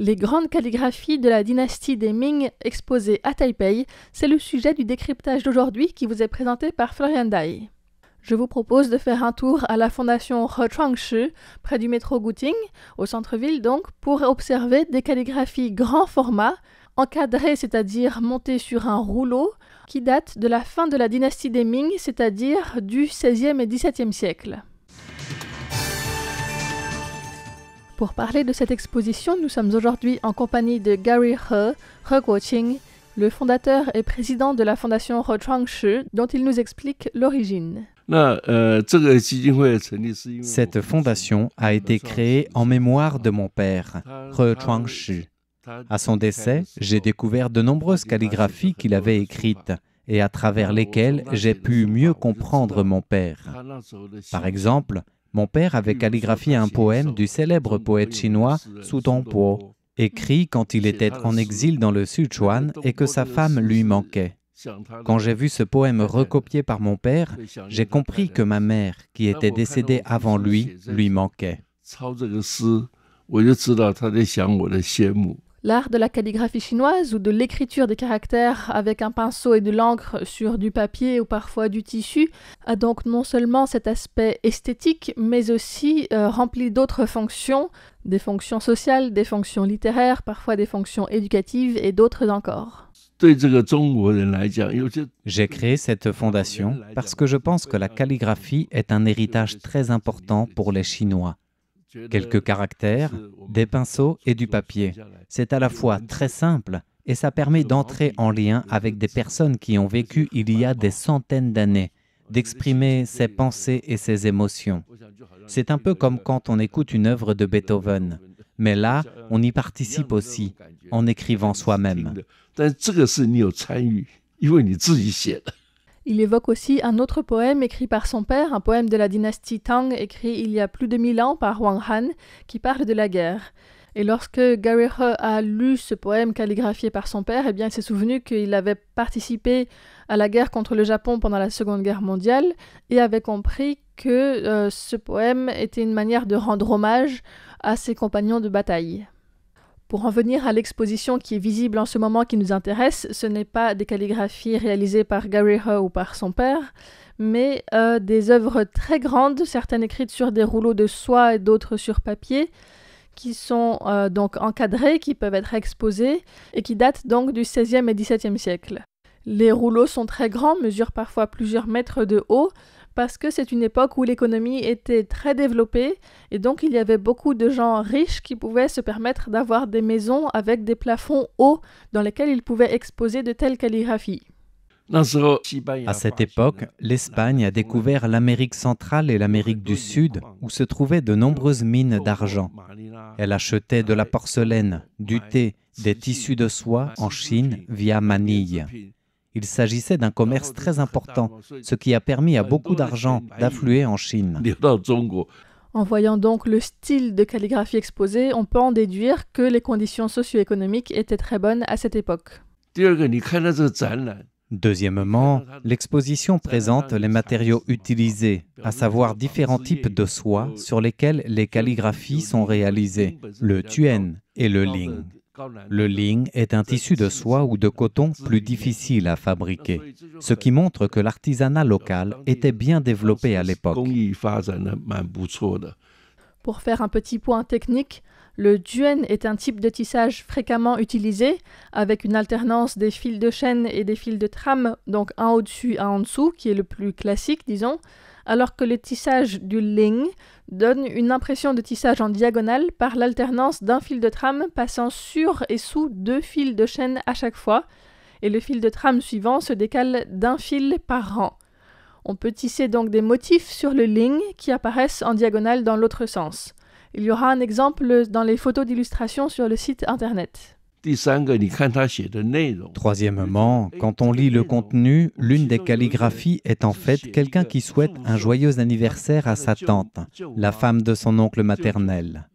Les grandes calligraphies de la dynastie des Ming exposées à Taipei, c'est le sujet du décryptage d'aujourd'hui qui vous est présenté par Florian Dai. Je vous propose de faire un tour à la fondation Hechuangshi, près du métro Guting, au centre-ville donc, pour observer des calligraphies grand format, encadrées, c'est-à-dire montées sur un rouleau, qui datent de la fin de la dynastie des Ming, c'est-à-dire du XVIe et XVIIe siècle. Pour parler de cette exposition, nous sommes aujourd'hui en compagnie de Gary He Guoqing, le fondateur et président de la fondation Hechuangshi, dont il nous explique l'origine. Cette fondation a été créée en mémoire de mon père, Hechuangshi. À son décès, j'ai découvert de nombreuses calligraphies qu'il avait écrites et à travers lesquelles j'ai pu mieux comprendre mon père. Par exemple, mon père avait calligraphié un poème du célèbre poète chinois Su Tongpo, écrit quand il était en exil dans le Sichuan et que sa femme lui manquait. Quand j'ai vu ce poème recopié par mon père, j'ai compris que ma mère, qui était décédée avant lui manquait. L'art de la calligraphie chinoise ou de l'écriture des caractères avec un pinceau et de l'encre sur du papier ou parfois du tissu a donc non seulement cet aspect esthétique, mais aussi rempli d'autres fonctions, des fonctions sociales, des fonctions littéraires, parfois des fonctions éducatives et d'autres encore. J'ai créé cette fondation parce que je pense que la calligraphie est un héritage très important pour les Chinois. Quelques caractères, des pinceaux et du papier. C'est à la fois très simple et ça permet d'entrer en lien avec des personnes qui ont vécu il y a des centaines d'années, d'exprimer ses pensées et ses émotions. C'est un peu comme quand on écoute une œuvre de Beethoven, mais là, on y participe aussi, en écrivant soi-même. Il évoque aussi un autre poème écrit par son père, un poème de la dynastie Tang écrit il y a plus de 1000 ans par Wang Han, qui parle de la guerre. Et lorsque Gary He a lu ce poème calligraphié par son père, il s'est souvenu qu'il avait participé à la guerre contre le Japon pendant la Seconde Guerre mondiale et avait compris que ce poème était une manière de rendre hommage à ses compagnons de bataille. Pour en venir à l'exposition qui est visible en ce moment qui nous intéresse, ce n'est pas des calligraphies réalisées par Gary He ou par son père, mais des œuvres très grandes, certaines écrites sur des rouleaux de soie et d'autres sur papier, qui sont donc encadrées, qui peuvent être exposées et qui datent donc du XVIe et XVIIe siècle. Les rouleaux sont très grands, mesurent parfois plusieurs mètres de haut, parce que c'est une époque où l'économie était très développée et donc il y avait beaucoup de gens riches qui pouvaient se permettre d'avoir des maisons avec des plafonds hauts dans lesquels ils pouvaient exposer de telles calligraphies. À cette époque, l'Espagne a découvert l'Amérique centrale et l'Amérique du Sud où se trouvaient de nombreuses mines d'argent. Elle achetait de la porcelaine, du thé, des tissus de soie en Chine via Manille. Il s'agissait d'un commerce très important, ce qui a permis à beaucoup d'argent d'affluer en Chine. En voyant donc le style de calligraphie exposé, on peut en déduire que les conditions socio-économiques étaient très bonnes à cette époque. Deuxièmement, l'exposition présente les matériaux utilisés, à savoir différents types de soie sur lesquels les calligraphies sont réalisées, le tuyen et le ling. Le ling est un tissu de soie ou de coton plus difficile à fabriquer, ce qui montre que l'artisanat local était bien développé à l'époque. Pour faire un petit point technique, le tuyen est un type de tissage fréquemment utilisé, avec une alternance des fils de chêne et des fils de trame, donc un au-dessus, un en dessous, qui est le plus classique, disons, alors que le tissage du ling donne une impression de tissage en diagonale par l'alternance d'un fil de trame passant sur et sous 2 fils de chêne à chaque fois, et le fil de trame suivant se décale d'un fil par rang. On peut tisser donc des motifs sur le ling qui apparaissent en diagonale dans l'autre sens. Il y aura un exemple dans les photos d'illustration sur le site internet. Troisièmement, quand on lit le contenu, l'une des calligraphies est en fait quelqu'un qui souhaite un joyeux anniversaire à sa tante, la femme de son oncle maternel.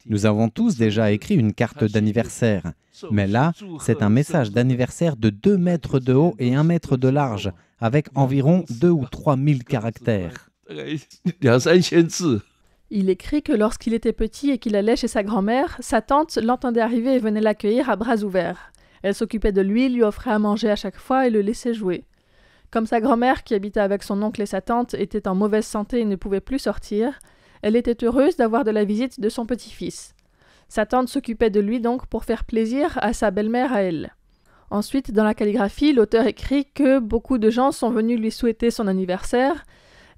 Nous avons tous déjà écrit une carte d'anniversaire, mais là, c'est un message d'anniversaire de 2 mètres de haut et 1 mètre de large, avec environ 2 ou 3 000 caractères. Il écrit que lorsqu'il était petit et qu'il allait chez sa grand-mère, sa tante l'entendait arriver et venait l'accueillir à bras ouverts. Elle s'occupait de lui offrait à manger à chaque fois et le laissait jouer. Comme sa grand-mère, qui habitait avec son oncle et sa tante, était en mauvaise santé et ne pouvait plus sortir, elle était heureuse d'avoir de la visite de son petit-fils. Sa tante s'occupait de lui donc pour faire plaisir à sa belle-mère à elle. Ensuite, dans la calligraphie, l'auteur écrit que beaucoup de gens sont venus lui souhaiter son anniversaire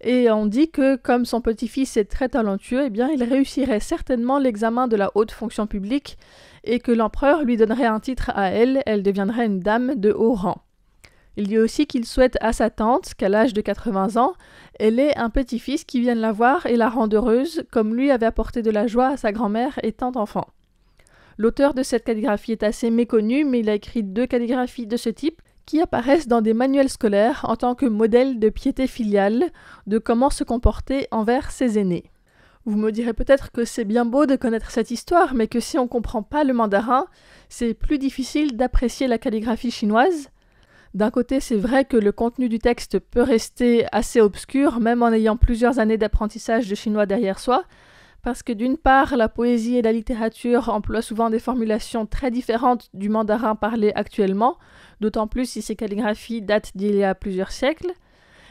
et on dit que comme son petit-fils est très talentueux, eh bien, il réussirait certainement l'examen de la haute fonction publique et que l'empereur lui donnerait un titre à elle, elle deviendrait une dame de haut rang. Il dit aussi qu'il souhaite à sa tante qu'à l'âge de 80 ans, elle ait un petit-fils qui vienne la voir et la rende heureuse, comme lui avait apporté de la joie à sa grand-mère étant enfant. L'auteur de cette calligraphie est assez méconnu, mais il a écrit 2 calligraphies de ce type qui apparaissent dans des manuels scolaires en tant que modèle de piété filiale, de comment se comporter envers ses aînés. Vous me direz peut-être que c'est bien beau de connaître cette histoire, mais que si on ne comprend pas le mandarin, c'est plus difficile d'apprécier la calligraphie chinoise. D'un côté, c'est vrai que le contenu du texte peut rester assez obscur, même en ayant plusieurs années d'apprentissage de chinois derrière soi, parce que d'une part, la poésie et la littérature emploient souvent des formulations très différentes du mandarin parlé actuellement, d'autant plus si ces calligraphies datent d'il y a plusieurs siècles,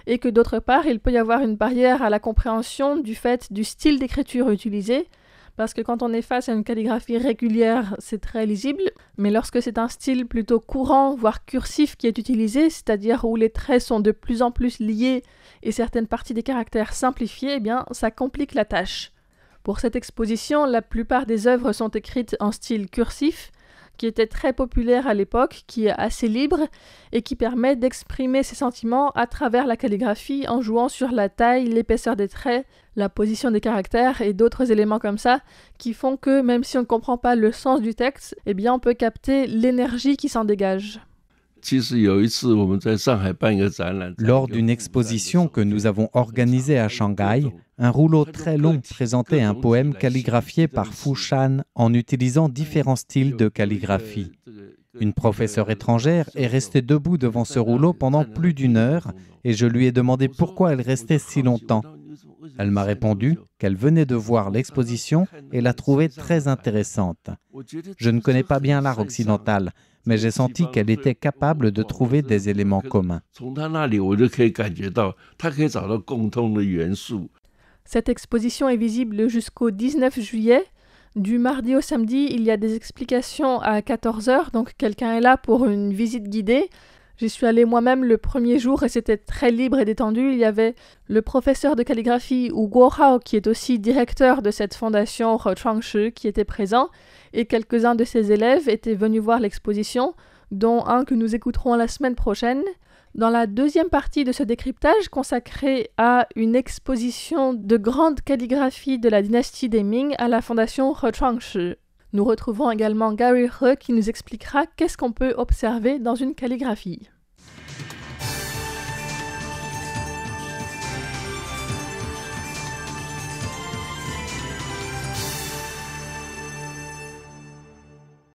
et que d'autre part, il peut y avoir une barrière à la compréhension du fait du style d'écriture utilisé, parce que quand on est face à une calligraphie régulière, c'est très lisible, mais lorsque c'est un style plutôt courant, voire cursif qui est utilisé, c'est-à-dire où les traits sont de plus en plus liés et certaines parties des caractères simplifiés, eh bien, ça complique la tâche. Pour cette exposition, la plupart des œuvres sont écrites en style cursif, qui était très populaire à l'époque, qui est assez libre et qui permet d'exprimer ses sentiments à travers la calligraphie en jouant sur la taille, l'épaisseur des traits, la position des caractères et d'autres éléments comme ça qui font que même si on ne comprend pas le sens du texte, eh bien on peut capter l'énergie qui s'en dégage. Lors d'une exposition que nous avons organisée à Shanghai, un rouleau très long présentait un poème calligraphié par Fu Shan en utilisant différents styles de calligraphie. Une professeure étrangère est restée debout devant ce rouleau pendant plus d'1 heure et je lui ai demandé pourquoi elle restait si longtemps. Elle m'a répondu qu'elle venait de voir l'exposition et la trouvait très intéressante. Je ne connais pas bien l'art occidental, mais j'ai senti qu'elle était capable de trouver des éléments communs. Cette exposition est visible jusqu'au 19 juillet. Du mardi au samedi, il y a des explications à 14h, donc quelqu'un est là pour une visite guidée. J'y suis allée moi-même le premier jour et c'était très libre et détendu. Il y avait le professeur de calligraphie Wu Guohao, qui est aussi directeur de cette fondation He Chuangshi, qui était présent, et quelques-uns de ses élèves étaient venus voir l'exposition, dont un que nous écouterons la semaine prochaine. Dans la deuxième partie de ce décryptage consacré à une exposition de grande calligraphie de la dynastie des Ming à la fondation He Chuangshi. Nous retrouvons également Gary He qui nous expliquera qu'est-ce qu'on peut observer dans une calligraphie.